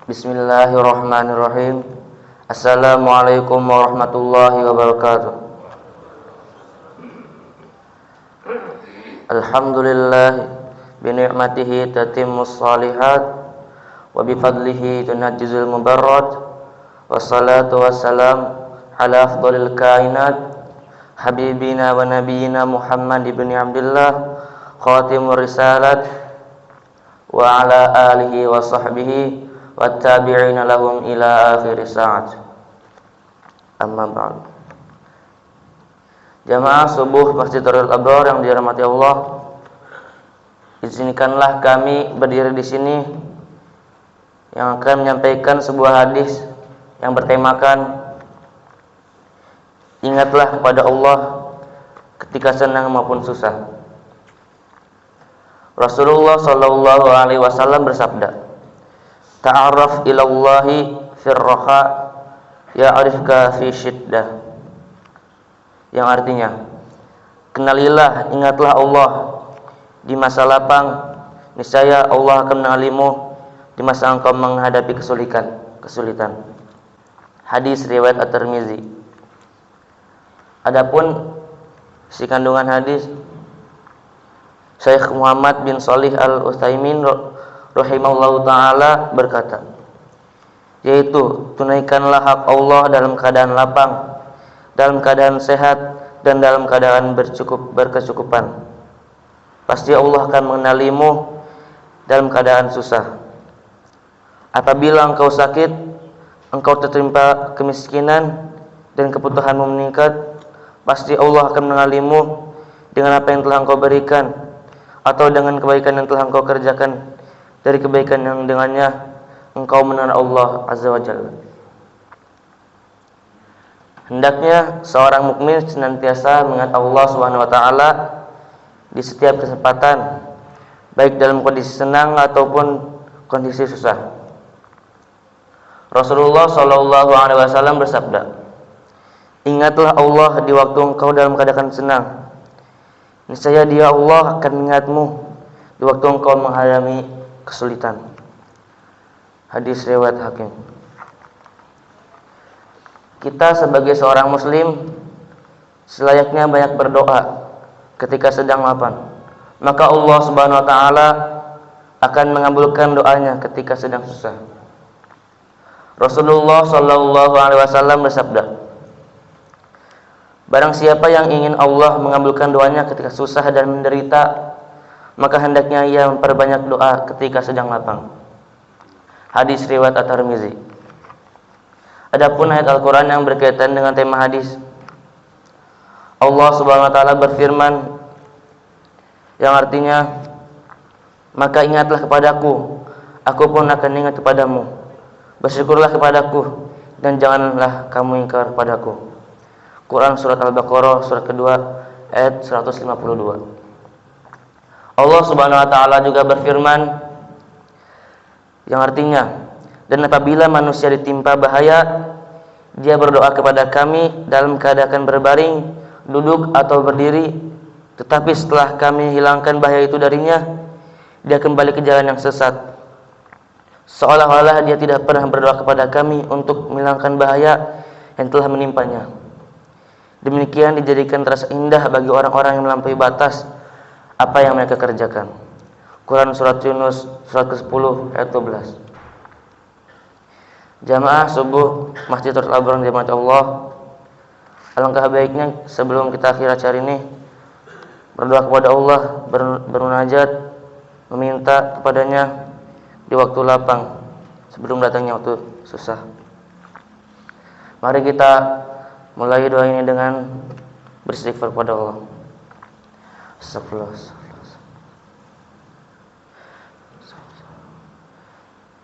Bismillahirrahmanirrahim. Assalamualaikum warahmatullahi wabarakatuh. Alhamdulillah bi ni'matihi tatimmus shalihat wa bi fadlihi tunajjizul mubarrat. Wassalatu wassalam ala afdhalil kainat habibina wa nabiyyina Muhammad ibn Abdullah khatimur risalat wa ala alihi wa sahbihi wattabi'ina lahum ila akhir sa'at. Amma ba'd. Jamaah subuh Masjid Darul Abrar yang dirahmati Allah, izinkanlah kami berdiri di sini yang akan menyampaikan sebuah hadis yang bertemakan ingatlah kepada Allah ketika senang maupun susah. Rasulullah sallallahu alaihi wasallam bersabda, ta'arraf ilallahi firraha ya'rifka fi syiddah. Yang artinya, kenalilah, ingatlah Allah di masa lapang, niscaya Allah akan mengenalimu di masa engkau menghadapi kesulitan. Hadis riwayat At-Tirmizi. Adapun isi kandungan hadis, Syekh Muhammad bin Shalih Al-Utsaimin rahimahullahu ta'ala berkata, yaitu tunaikanlah hak Allah dalam keadaan lapang, dalam keadaan sehat, dan dalam keadaan berkecukupan. Pasti Allah akan mengenalimu dalam keadaan susah. Apabila engkau sakit, engkau tertimpa kemiskinan dan kebutuhanmu meningkat, pasti Allah akan mengenalimu dengan apa yang telah engkau berikan atau dengan kebaikan yang telah engkau kerjakan dari kebaikan yang dengannya engkau mengenal Allah Azza wa Jalla. Hendaknya seorang mukmin senantiasa mengingat Allah Subhanahu wa taala di setiap kesempatan, baik dalam kondisi senang ataupun kondisi susah. Rasulullah sallallahu alaihi wasallam bersabda, ingatlah Allah di waktu engkau dalam keadaan senang, niscaya Dia Allah akan mengingatmu di waktu engkau menghadapi kesulitan. Hadis riwayat Hakim. Kita sebagai seorang muslim selayaknya banyak berdoa ketika sedang lapang, maka Allah Subhanahu wa taala akan mengabulkan doanya ketika sedang susah. Rasulullah sallallahu alaihi wasallam bersabda, barang siapa yang ingin Allah mengabulkan doanya ketika susah dan menderita, maka hendaknya ia memperbanyak doa ketika sedang lapang. Hadis riwayat At-Tirmizi. Adapun ayat Al-Quran yang berkaitan dengan tema hadis, Allah Subhanahu wa taala berfirman yang artinya, maka ingatlah kepadaku, aku pun akan ingat kepadamu. Bersyukurlah kepadaku dan janganlah kamu ingkar kepadaku. Quran surat Al-Baqarah surat kedua ayat 152. Allah Subhanahu wa taala juga berfirman yang artinya, dan apabila manusia ditimpa bahaya, dia berdoa kepada kami dalam keadaan berbaring, duduk atau berdiri, tetapi setelah kami hilangkan bahaya itu darinya, dia kembali ke jalan yang sesat, seolah-olah dia tidak pernah berdoa kepada kami untuk menghilangkan bahaya yang telah menimpanya. Demikian dijadikan terasa indah bagi orang-orang yang melampaui batas apa yang mereka kerjakan. Quran surat Yunus surat ke-10 ayat 12. Jamaah subuh Masjid Darul Abrar dirahmati Allah, alangkah baiknya sebelum kita akhir acara ini berdoa kepada Allah, bermunajat, meminta kepadanya di waktu lapang sebelum datangnya waktu susah. Mari kita mulai doa ini dengan beristighfar kepada Allah. Astagfirullah.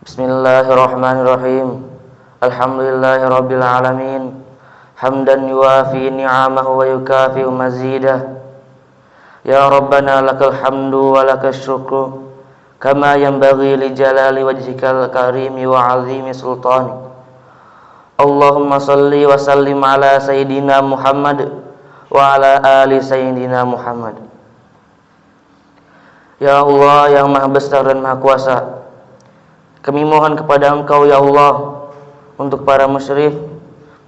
Bismillahirrahmanirrahim. Alhamdulillahirabbil alamin. Hamdan yuwafi ni'amahu wa yukafi'u mazidah. Ya Rabbana lakal hamdu wa lakal syukru kama yanbaghi li jalali wajhikal karimi wa 'azimi sultani. Allahumma salli wa sallim ala sayyidina Muhammad wa ala ali sayyidina Muhammad. Ya Allah yang maha besar dan maha kuasa, Kami mohon kepada Engkau ya Allah untuk para musyrif,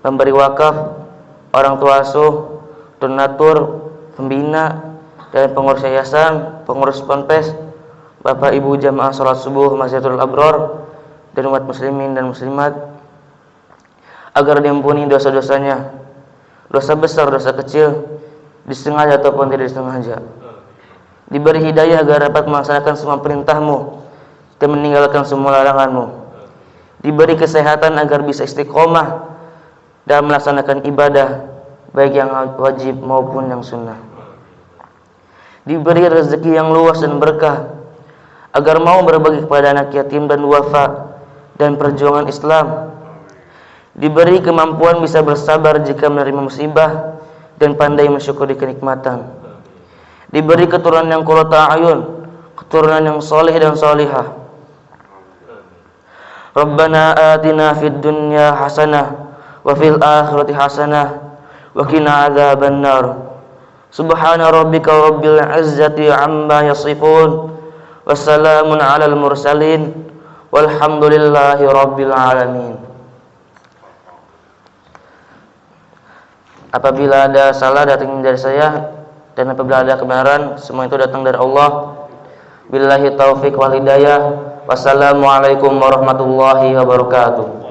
pemberi wakaf, orang tua asuh, donatur, pembina, dan pengurus yayasan, pengurus ponpes, Bapak Ibu jamaah salat subuh Masjidul Abror, dan umat muslimin dan muslimat, agar diampuni dosa-dosanya, dosa besar, dosa kecil, disengaja ataupun tidak disengaja. Diberi hidayah agar dapat melaksanakan semua perintah-Mu dan meninggalkan semua larangan-Mu. Diberi kesehatan agar bisa istiqomah dalam melaksanakan ibadah, baik yang wajib maupun yang sunnah. Diberi rezeki yang luas dan berkah, agar mau berbagi kepada anak yatim dan duafa dan perjuangan Islam. Diberi kemampuan bisa bersabar jika menerima musibah dan pandai mensyukuri kenikmatan. Diberi keturunan yang qurrata a'yun, keturunan yang soleh dan solihah. Rabbana atina fid dunya hasanah wa fil akhirati hasanah wa qina adzabannar. Subhana rabbika rabbil izzati amma yasifun. Wassalamun alal mursalin walhamdulillahi rabbil alamin. Apabila ada salah datang dari saya, dan apabila ada kebenaran, semua itu datang dari Allah. Billahi taufiq wal hidayah. Wassalamualaikum warahmatullahi wabarakatuh.